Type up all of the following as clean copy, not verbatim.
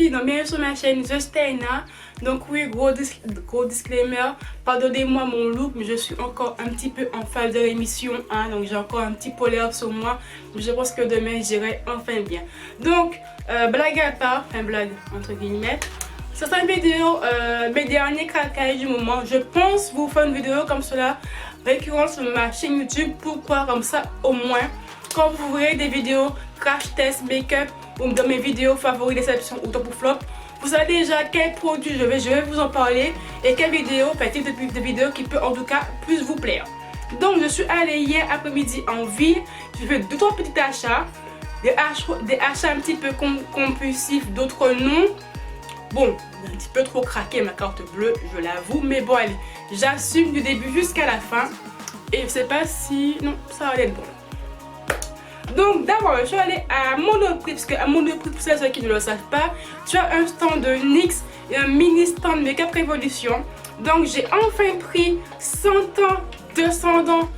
filles, donc bienvenue sur ma chaîne The Stayna. Donc oui, gros disclaimer, pardonnez-moi mon look, mais je suis encore un petit peu en phase de rémission, hein, donc j'ai encore un petit polaire sur moi, mais je pense que demain j'irai enfin bien. Donc, blague à part, enfin blague entre guillemets, certaines vidéos, mes derniers craquages du moment, je pense vous faire une vidéo comme cela, récurrente sur ma chaîne YouTube. Pourquoi? Comme ça au moins, quand vous verrez des vidéos crash test make-up ou dans mes vidéos favoris, déception ou top ou flop, vous savez déjà quel produit je vais vous en parler et quelle vidéo, petit de vidéo qui peut en tout cas plus vous plaire. Donc je suis allée hier après-midi en ville, j'ai fait 2-3 petits achats, des achats un petit peu compulsifs, d'autres non. Bon, un petit peu trop craqué ma carte bleue, je l'avoue, mais bon allez, j'assume du début jusqu'à la fin et je sais pas si... non, ça va être bon. Donc d'abord, je suis allée à Monoprix, parce qu'à Monoprix, pour ceux qui ne le savent pas, tu as un stand de NYX et un mini stand Make-up Révolution. Donc j'ai enfin pris 100 ans, 200 ans,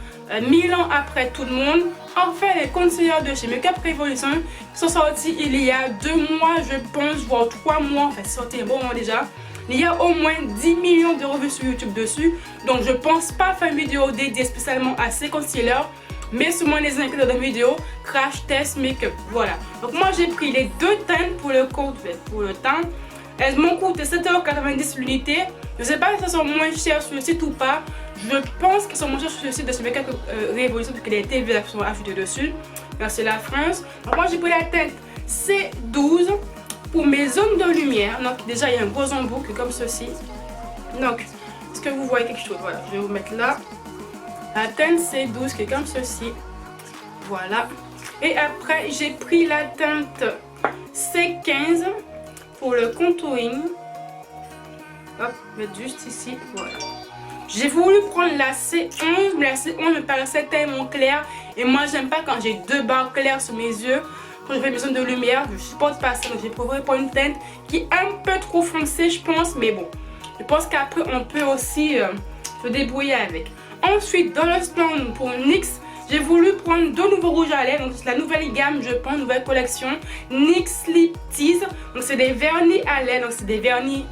1000 ans après tout le monde. Enfin les conseillers de chez Make-up Révolution sont sortis il y a 2 mois, je pense, voire 3 mois, enfin c'est sorti un bon moment déjà. Il y a au moins 10 millions de revues sur YouTube dessus, donc je pense pas faire une vidéo dédiée spécialement à ces conseillers, mais sûrement les inclus dans une vidéo crash test make-up. Voilà, donc moi j'ai pris les 2 teintes pour le teint. Elles m'ont coûté 7,90 € l'unité. Je sais pas si elles sont moins chères sur le site ou pas. Je pense qu'elles sont moins chères sur le site de ce Make-up Révolution parce que les TV sont ajoutées dessus. Merci la France. Donc moi j'ai pris la teinte C12 pour mes zones de lumière. Donc déjà il y a un gros embout comme ceci. Donc est-ce que vous voyez quelque chose? Voilà, je vais vous mettre là. La teinte C12 qui est comme ceci. Voilà. Et après j'ai pris la teinte C15 pour le contouring. Hop, mettre juste ici. Voilà. J'ai voulu prendre la C11, mais la C11 me paraissait tellement claire. Et moi j'aime pas quand j'ai 2 barres claires sur mes yeux. Quand je fais mes zones de lumière, je supporte pas ça. Donc j'ai préféré prendre une teinte qui est un peu trop foncée, je pense. Mais bon, je pense qu'après on peut aussi se débrouiller avec. Ensuite, dans le stand pour NYX, j'ai voulu prendre 2 nouveaux rouges à lèvres. Donc c'est la nouvelle gamme, je pense, nouvelle collection NYX Lip Tease. Donc c'est des vernis à lèvres. Donc c'est des vernis...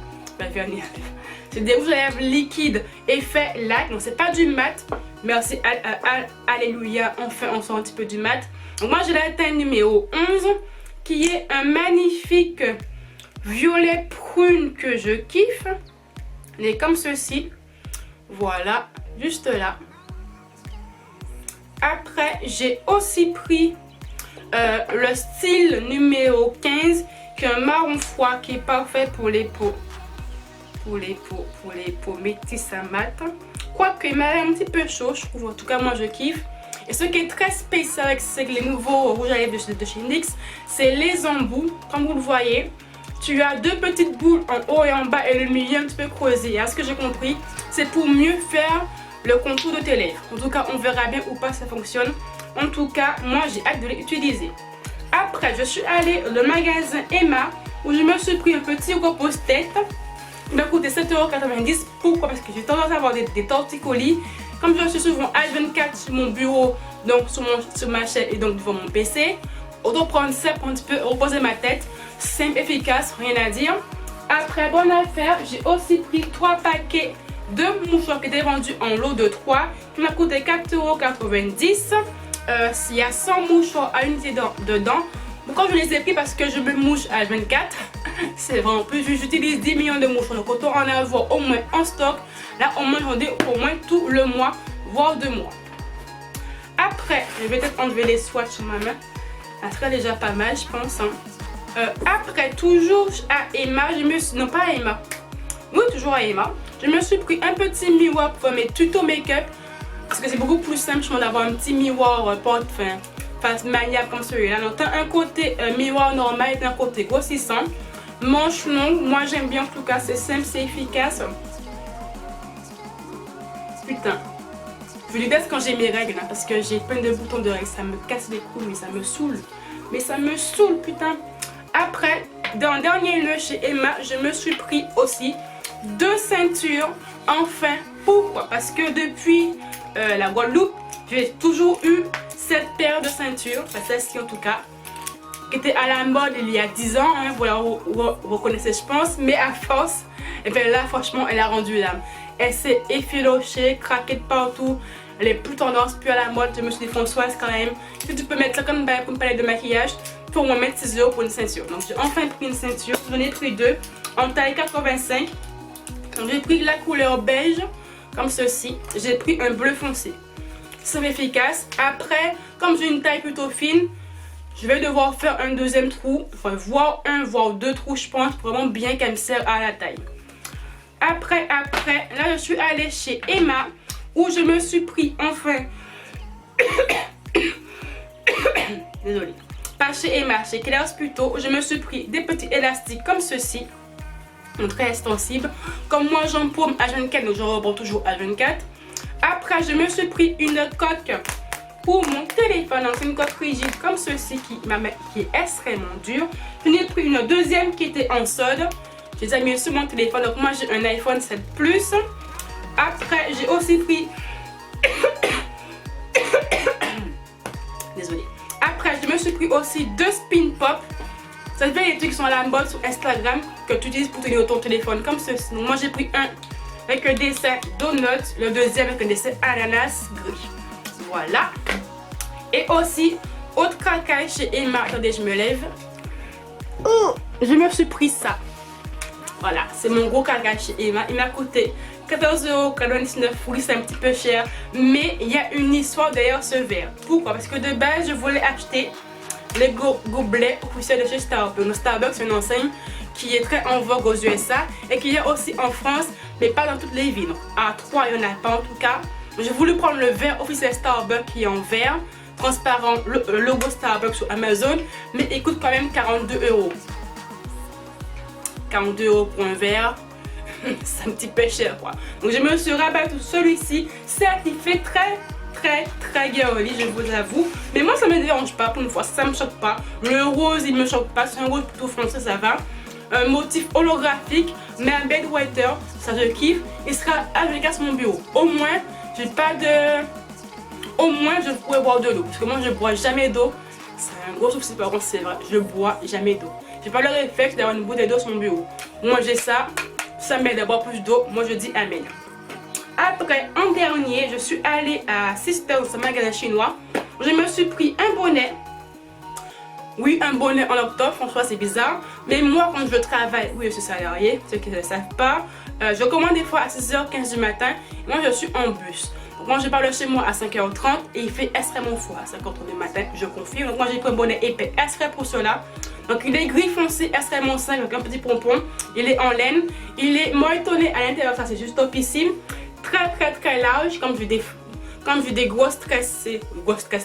c'est des rouges à lèvres liquides effet light. Donc c'est pas du mat. Merci, alléluia, enfin on sort un petit peu du mat. Donc moi j'ai la teinte numéro 11 qui est un magnifique violet prune que je kiffe. Elle est comme ceci. Voilà, juste là. Après j'ai aussi pris le style numéro 15 qui est un marron froid qui est parfait pour les peaux. Pour les peaux métisses à mat. Quoique il m'a l'air un petit peu chaud, je trouve. En tout cas moi je kiffe. Et ce qui est très spécial avec les nouveaux rouges à lèvres de chez NYX, c'est les embouts. Comme vous le voyez, tu as 2 petites boules en haut et en bas et le milieu un petit peu creusé. Et à ce que j'ai compris, c'est pour mieux faire le contour de tes lèvres. En tout cas on verra bien ou pas si ça fonctionne. En tout cas moi j'ai hâte de l'utiliser. Après je suis allée au magasin Emma où je me suis pris un petit repose-tête. Il m'a coûté 7,90 €. Pourquoi? Parce que j'ai tendance à avoir des torticolis. Comme je suis souvent H24 sur mon bureau, donc sur ma chaîne et donc devant mon PC, autant prendre ça pour un petit peu reposer ma tête. Simple, efficace, rien à dire. Après, bonne affaire, j'ai aussi pris 3 paquets de mouchoirs qui étaient vendus en lot de 3. Qui m'a coûté 4,90 €. S'il y a 100 mouchoirs à unité dedans. Pourquoi je les ai pris? Parce que je me mouche à H24. C'est vraiment plus. J'utilise 10 millions de mouchoirs. Donc autant en avoir au moins en stock. Là au moins j'en ai au moins tout le mois, voire 2 mois. Après, je vais peut-être enlever les swatchs sur ma main. Ça serait déjà pas mal, je pense. Après, toujours à Emma, non pas à Emma. Oui, toujours à Emma. Je me suis pris un petit miroir pour mes tutos make-up. Parce que c'est beaucoup plus simple, je pense, d'avoir un petit miroir face maniable comme celui-là. Donc, t'as un côté miroir normal et un côté grossissant. Manche longue, moi j'aime bien en tout cas, c'est simple, c'est efficace. Putain, je lui baisse quand j'ai mes règles, hein, parce que j'ai plein de boutons de règles, ça me casse les couilles, mais ça me saoule. Mais ça me saoule, putain. Après, dans le dernier lieu chez Emma, je me suis pris aussi 2 ceintures, enfin. Pourquoi? Parce que depuis la Guadeloupe, j'ai toujours eu cette paire de ceintures, enfin celle-ci en tout cas. qui était à la mode il y a 10 ans, hein, voilà, vous connaissez je pense, mais à force, et bien là franchement elle a rendu l'âme. Elle s'est effilochée, craquée de partout, elle est plus tendance, plus à la mode. Je me suis dit Françoise quand même, si tu peux mettre ça comme une palette de maquillage, pour moi mettre 6 € pour une ceinture. Donc j'ai enfin pris une ceinture, j'en ai pris deux en taille 85. J'ai pris la couleur beige comme ceci, j'ai pris un bleu foncé. C'est efficace. Après, comme j'ai une taille plutôt fine, je vais devoir faire un deuxième trou, enfin voire deux trous je pense, vraiment bien qu'elle me sert à la taille. Après, là je suis allée chez Emma où je me suis pris enfin, désolée, pas chez Emma, chez Claire's plutôt, je me suis pris des petits élastiques comme ceci, très extensibles, comme moi j'empaume à 24, donc je reborde toujours à 24. Après je me suis pris une coque pour mon téléphone, donc c'est une coque rigide comme ceci qui est extrêmement dure. Je n'ai pris une deuxième qui était en solde, je les ai mis sur mon téléphone, donc moi j'ai un iPhone 7 Plus. Après j'ai aussi pris désolée. Après je me suis pris aussi deux spin pop. Ça fait les trucs qui sont à la mode sur Instagram que tu utilises pour tenir ton téléphone comme ceci. Donc moi j'ai pris un avec un dessin donut, le deuxième avec un dessin ananas gris. Voilà. Et aussi, autre cacaille chez Emma. Attendez, je me lève. Je me suis pris ça. Voilà, c'est mon gros cacaille chez Emma. Il m'a coûté 14,99 €. Oui, c'est un petit peu cher. Mais il y a une histoire derrière ce verre. Pourquoi? Parce que de base, je voulais acheter les gobelets officiels de chez Starbucks. Donc, Starbucks, c'est une enseigne qui est très en vogue aux USA et qui est aussi en France, mais pas dans toutes les villes. À Troyes, il n'y en a pas en tout cas. J'ai voulu prendre le verre officiel Starbucks qui est en verre, transparent, le logo Starbucks sur Amazon, mais il coûte quand même 42 €. 42 € pour un verre, c'est un petit peu cher quoi. Donc je me suis rabattu celui-ci, certes il fait très girly, je vous avoue, mais moi ça me dérange pas pour une fois, ça me choque pas. Le rose il me choque pas, c'est un rose plutôt foncé, ça va. Un motif holographique, mais un bedwetter, ça je kiffe. Il sera avec sur mon bureau. Au moins, j'ai pas de. Au moins, je pourrais boire de l'eau. Parce que moi, je bois jamais d'eau. C'est un gros souci, par contre, c'est vrai. Je bois jamais d'eau. J'ai pas le réflexe d'avoir une bouteille d'eau sur mon bureau. Moi, j'ai ça. Ça m'aide à boire plus d'eau. Moi, je dis amen. Après, en dernier, je suis allée à Sisters, un magasin chinois. Je me suis pris un bonnet. Oui, un bonnet en octobre, François, c'est bizarre. Mais moi, quand je travaille, oui, je suis salariée, ceux qui ne le savent pas, je commande des fois à 6h15 du matin. Et moi, je suis en bus. Donc, moi, je pars de chez moi à 5h30 et il fait extrêmement froid à 5h30 du matin, je confirme. Donc, moi, j'ai pris un bonnet épais exprès pour cela. Donc, il est gris foncé, extrêmement simple, avec un petit pompon. Il est en laine. Il est molletonné à l'intérieur, ça, c'est juste topissime. Très large, comme j'ai des grosses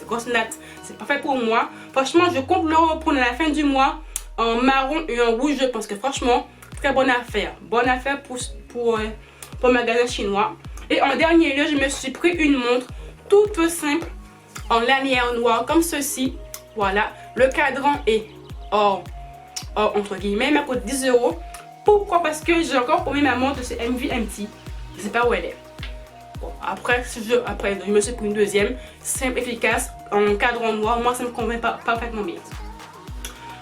grosses nattes, c'est parfait pour moi. Franchement, je compte le reprendre à la fin du mois en marron et en rouge. Je pense que franchement, très bonne affaire. Bonne affaire pour le magasin chinois. Et en dernier lieu, je me suis pris une montre toute simple en lanière noire comme ceci. Voilà, le cadran est or entre guillemets, il m'a coûté 10 €. Pourquoi? Parce que j'ai encore promis ma montre de chez MVMT. Je sais pas où elle est. Bon, après, je me suis pris une deuxième, simple, efficace, en cadran noir. Moi, ça me convient parfaitement bien.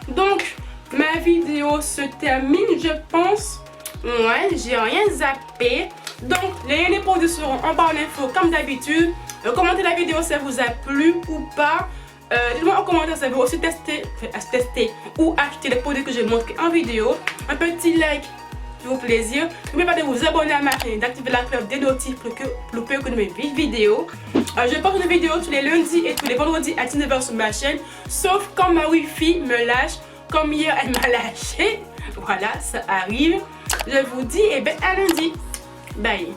Donc, ma vidéo se termine, je pense. Ouais, j'ai rien zappé. Donc, les liens produits seront en barre d'infos comme d'habitude. Commentez la vidéo si ça vous a plu ou pas. Dites-moi en commentaire si vous aussi tester ou acheter les produits que j'ai montrés en vidéo. Un petit like. Pour plaisir. N'oubliez pas de vous abonner à ma chaîne et d'activer la cloche des notifs pour que de mes vidéos. Je poste une vidéo tous les lundis et tous les vendredis à 19h sur ma chaîne. Sauf quand ma wifi me lâche. Comme hier elle m'a lâché. Voilà, ça arrive. Je vous dis à lundi. Bye.